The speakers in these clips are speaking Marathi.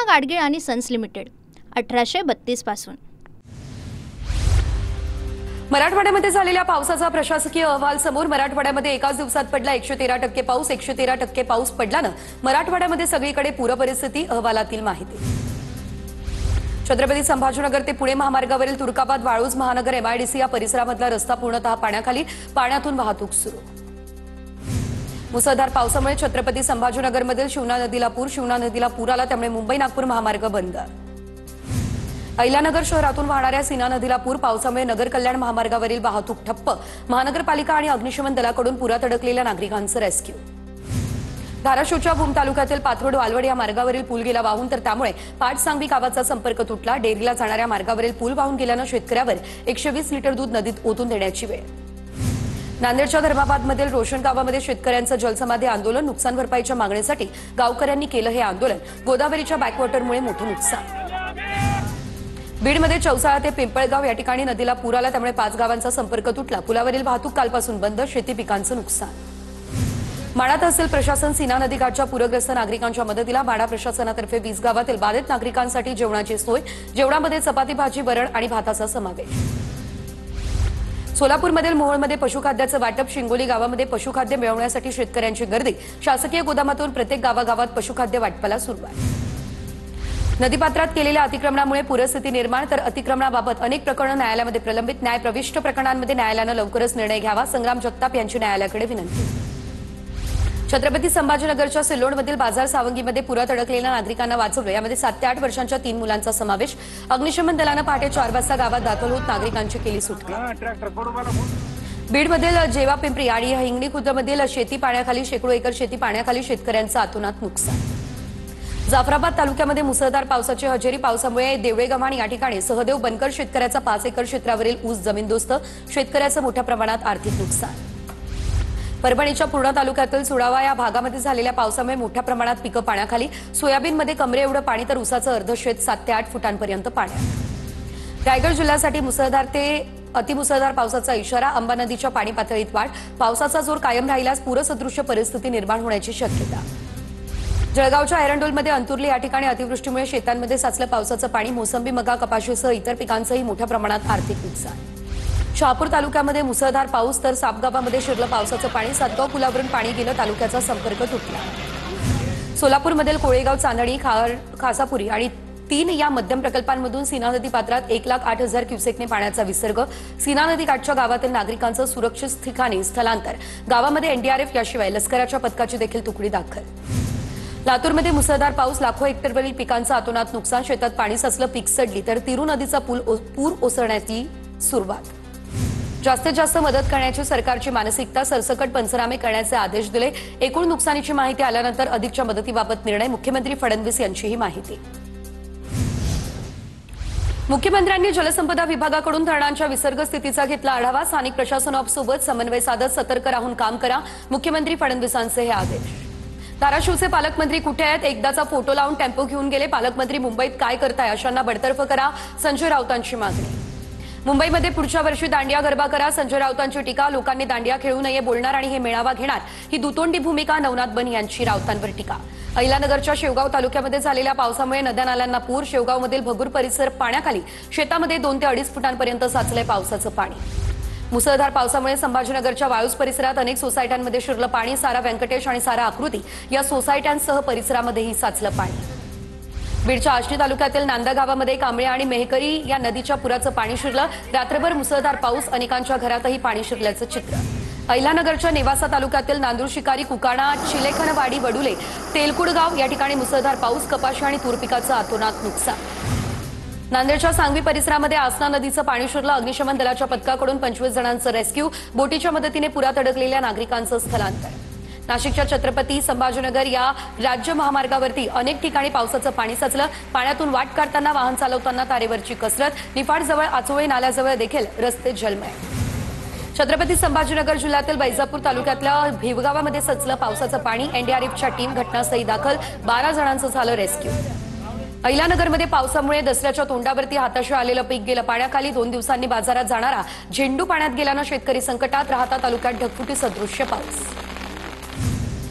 कृष्णा गाडगीळ आणि सन्स लिमिटेड 1832 पासून। मराठवाड्यामध्ये झालेल्या पावसाचा प्रशासकीय अहवाल समोर। मराठवाड्यामध्ये एकाच दिवसात पडला 113% पाऊस। 113% पाऊस पडल्यानं मराठवाड्यामध्ये सगळीकडे पूरपरिस्थिती। अहवालातील माहिती। छत्रपती संभाजीनगर ते पुणे महामार्गावरील तुर्काबाद वाळूज महानगर एमआयडीसी या परिसरामधला रस्ता पूर्णतः पाण्याखाली। पाण्यातून वाहतूक सुरू। मुसळधार पावसामुळे छत्रपती संभाजीनगरमधील शिवना नदीला पूर। शिवना नदीला पूर आला, त्यामुळे मुंबई नागपूर महामार्ग बंद। अहिल्यानगर शहरातून वाहणाऱ्या सीना नदीला पूर। पावसामुळे नगर कल्याण महामार्गावरील वाहतूक ठप्प। महानगरपालिका आणि अग्निशमन दलाकडून पुरात अडकलेल्या नागरिकांचं रेस्क्यू। धाराशिवच्या भूम तालुक्यातील पाथरोड वालवड या मार्गावरील पूल गेला वाहून, तर त्यामुळे पाटसांगवी गावाचा संपर्क तुटला। डेअरीला जाणाऱ्या मार्गावरील पूल वाहून गेल्यानं शेतकऱ्यावर 120 लिटर दूध नदीत ओतून देण्याची वेळ। नांदेडच्या धर्माबादमधील रोशन गावामध्ये शेतकऱ्यांचं जलसमाधी आंदोलन। नुकसान भरपाईच्या मागणीसाठी गावकऱ्यांनी केलं हे आंदोलन। गोदावरीच्या बॅकवॉटरमुळे मोठं नुकसान। बीडमध्ये चौसाळा ते पिंपळगाव या ठिकाणी नदीला पूर आला, त्यामुळे 5 गावांचा संपर्क तुटला। पुलावरील वाहतूक कालपासून बंद। शेती पिकांचं नुकसान। माढा तहसील प्रशासन सीना नदीकाठच्या पूरग्रस्त नागरिकांच्या मदतीला। माढा प्रशासनातर्फे 20 गावातील बाधित नागरिकांसाठी जेवणाची सोय। जेवणामध्ये चपाती भाजी वरण आणि भाताचा समावेश। सोलापूरमधील मोहोळमध्ये पशुखाद्याचं वाटप। शिंगोली गावामध्ये पशुखाद्य मिळवण्यासाठी शेतकऱ्यांची गर्दी। शासकीय गोदामातून प्रत्येक गावागावात पशुखाद्य वाटपाला सुरुवात। नदीपात्रात केलेल्या अतिक्रमणामुळे पूरस्थिती निर्माण, तर अतिक्रमणाबाबत अनेक प्रकरणं न्यायालयामध्ये प्रलंबित। न्यायप्रविष्ट प्रकरणांमध्ये न्यायालयानं लवकरच निर्णय घ्यावा। संग्राम जगताप यांची न्यायालयाकडे विनंती। छत्रपती संभाजीनगरच्या सिल्लोडमधील बाजार सावंगीमध्ये पुरात अडकलेल्या नागरिकांना वाचवलं। यामध्ये 7 ते 8 वर्षांच्या 3 मुलांचा समावेश। अग्निशमन दलानं पहाटे 4 वाजता गावात दाखल होत नागरिकांची केली सुटका। बीडमधील जेवा पिंपरी आणि हिंगणी खुर्दमधील शेती पाण्याखाली। शेकडो एकर शेती पाण्याखाली। शेतकऱ्यांचं अतोनात नुकसान। जाफराबाद तालुक्यामध्ये मुसळधार पावसाची हजेरी। पावसामुळे देवळेगव्हाण या ठिकाणी सहदेव बनकर शेतकऱ्याचा 5 एकर क्षेत्रावरील ऊस जमीनदोस्त। शेतकऱ्याचं मोठ्या प्रमाणात आर्थिक नुकसान। परभणीच्या पूर्णा तालुक्यातील सुडावा या भागामध्ये झालेल्या पावसामुळे मोठ्या प्रमाणात पिकं पाण्याखाली। सोयाबीनमध्ये कमरे एवढं पाणी, तर ऊसाचं अर्धशेत 7 ते 8 फुटांपर्यंत पाण्यात। रायगड जिल्ह्यासाठी मुसळधार ते अतिमुसळधार पावसाचा इशारा। अंबा नदीच्या पाणी पातळीत वाढ। पावसाचा जोर कायम राहिल्यास पूरसदृश्य परिस्थिती निर्माण होण्याची शक्यता। जळगावच्या एरंडोलमध्ये अंतुर्ली या ठिकाणी अतिवृष्टीमुळे शेतांमध्ये साचलं पावसाचं पाणी। मोसंबी मका कपाशीसह इतर पिकांचंही मोठ्या प्रमाणात आर्थिक नुकसान। शहापूर तालुक्यामध्ये मुसळधार पाऊस, तर सापगावामध्ये शिरलं पावसाचं पाणी। सातगाव पुलावरून पाणी गेलं, तालुक्याचा संपर्क तुटला। सोलापूरमधील कोळेगाव चांदणी खासापुरी आणि 3 या मध्यम प्रकल्पांमधून सीना नदी पात्रात 1,08,000 क्युसेकने पाण्याचा विसर्ग। सीना नदी काठच्या गावातील नागरिकांचं सुरक्षित ठिकाणी स्थलांतर। गावामध्ये एनडीआरएफ याशिवाय लष्कराच्या पथकाची देखील तुकडी दाखल। लातूरमध्ये मुसळधार पाऊस। लाखो हेक्टरवरील पिकांचं अतोनात नुकसान। शेतात पाणी साचलं, पीक सडली, तर तिरू नदीचा पूर ओसरण्याची सुरुवात। जास्तीत जास्त मदत करण्याची सरकारची मानसिकता। सरसकट पंचनामे करण्याचे आदेश दिले। एकूण नुकसानीची माहिती आल्यानंतर अधिकच्या मदतीबाबत निर्णय। मुख्यमंत्री फडणवीस यांचीही माहिती। मुख्यमंत्र्यांनी जलसंपदा विभागाकडून धरणांच्या विसर्ग स्थितीचा घेतला आढावा। स्थानिक प्रशासनासोबत समन्वय साधत सतर्क राहून काम करा। मुख्यमंत्री फडणवीसांचे हे आदेश। धाराशिवचे पालकमंत्री कुठे आहेत? एकदाचा फोटो लावून टेम्पो घेऊन गेले। पालकमंत्री मुंबईत काय करताय? अशांना बडतर्फ करा। संजय राऊतांची मागणी। मुंबईमध्ये पुढच्या वर्षी दांडिया गरबा करा। संजय राऊतांची टीका। लोकांनी दांडिया खेळू नये बोलणार आणि हे मेळावा घेणार, ही दुतोंडी भूमिका। नवनाथ बन यांची राऊतांवर टीका। अहिल्यानगरच्या शेवगाव तालुक्यामध्ये झालेल्या पावसामुळे नद्या नाल्यांना पूर। शेवगावमधील भगूर परिसर पाण्याखाली। शेतामध्ये 2 ते 2.5 फुटांपर्यंत साचलंय पावसाचं पाणी। मुसळधार पावसामुळे संभाजीनगरच्या वाळूज परिसरात अनेक सोसायट्यांमध्ये शिरलं पाणी। सारा व्यंकटेश आणि सारा आकृती या सोसायट्यांसह परिसरामध्येही साचलं पाणी। बीडच्या आष्टी तालुक्यातील नांदा गावामध्ये कांबळे आणि मेहकरी या नदीच्या पुराचं पाणी शिरलं। रात्रभर मुसळधार पाऊस। अनेकांच्या घरातही पाणी शिरल्याचं चित्र। अहिल्यानगरच्या नेवासा तालुक्यातील नांदूर शिकारी कुकाणा चिलेखनवाडी वडुले तेलकुडगाव या ठिकाणी मुसळधार पाऊस। कपाशी आणि तूर पिकाचं अतोनात नुकसान। नांदेडच्या सांगवी परिसरामध्ये आसना नदीचं पाणी शिरलं। अग्निशमन दलाच्या पथकाकडून 25 जणांचं रेस्क्यू। बोटीच्या मदतीने पुरात अडकलेल्या नागरिकांचं स्थलांतर। नाशिकच्या छत्रपती संभाजीनगर या राज्य महामार्गावरती अनेक ठिकाणी पावसाचं पाणी साचलं। पाण्यातून वाट काढताना वाहन चालवताना तारेवरची कसरत। निफाडजवळ आचोळे नाल्याजवळ देखील रस्ते जलमय। छत्रपती संभाजीनगर जिल्ह्यातील बैजापूर तालुक्यातल्या भिवगावामध्ये साचलं पावसाचं पाणी। एनडीआरएफच्या टीम घटनास्थळी दाखल। 12 जणांचं झालं रेस्क्यू। अहिल्यानगरमध्ये पावसामुळे दसऱ्याच्या तोंडावरती हाताशी आलेलं पीक गेलं पाण्याखाली। 2 दिवसांनी बाजारात जाणारा झेंडू पाण्यात गेल्यानं शेतकरी संकटात। राहता तालुक्यात ढगफुटी सदृश्य पाऊस।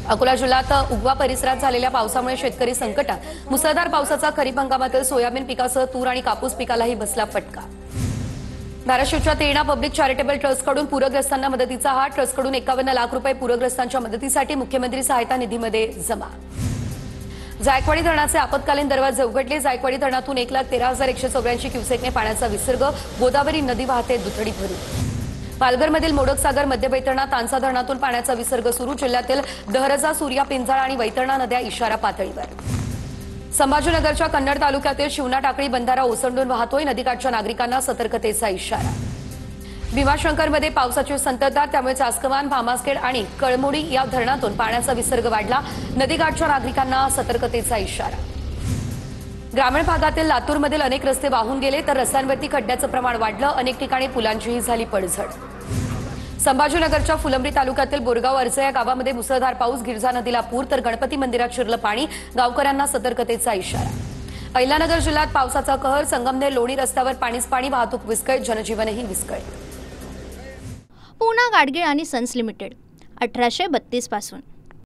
अकोला जिल्ह्यात उगवा परिसरात झालेल्या पावसामुळे शेतकरी संकटात। मुसळधार पावसाचा खरीप हंगामातील सोयाबीन पिकासह तूर आणि कापूस पिकालाही बसला फटका। धाराशिवच्या तेरणा पब्लिक चॅरिटेबल ट्रस्टकडून पूरग्रस्तांना मदतीचा हात। ट्रस्टकडून 51 लाख रुपये पूरग्रस्तांच्या मदतीसाठी मुख्यमंत्री सहायता निधीमध्ये जमा। जायकवाडी धरणाचे आपत्कालीन दरवाजे उघडले। जायकवाडी धरणातून 1,13,184 क्युसेकने पाण्याचा विसर्ग। गोदावरी नदी वाहते दुथडी भरून। पालघरमधील मोडकसागर, मध्य वैतरणा, तानसा धरणातून पाण्याचा विसर्ग सुरू। जिल्ह्यातील दहरजा, सूर्या, पिंजाळ आणि वैतरणा नद्या इशारा पातळीवर। संभाजीनगरच्या कन्नड तालुक्यातील शिवना टाकळी बंधारा ओसंडून वाहतोय। नदीकाठच्या नागरिकांना सतर्कतेचा इशारा। भीमाशंकरमध्ये पावसाची संततधार, त्यामुळे चासकवान, भामासखेड आणि कळमोडी या धरणातून पाण्याचा विसर्ग वाढला। नदीकाठच्या नागरिकांना सतर्कतेचा इशारा। ग्रामीण भागातील लातूरमधील अनेक रस्ते वाहून गेले, तर रस्त्यांवरती खड्ड्याचं प्रमाण वाढलं। अनेक ठिकाणी पुलांचीही झाली पडझड। संभाजीनगरच्या फुलंब्री तालुक्यातील बोरगाव अर्ज या गावामध्ये मुसळधार पाऊस। गिरजा नदीला पूर, तर गणपती मंदिरात शिरलं पाणी। गावकऱ्यांना सतर्कतेचा इशारा। अहिल्यानगर जिल्ह्यात पावसाचा कहर। संगमनेर लोणी रस्त्यावर पाणीच पाणी, वाहतूक विस्कळीत, जनजीवनही विस्कळीत। पूना गाडगीळ आणि सन्स लिमिटेड 1832 पासून।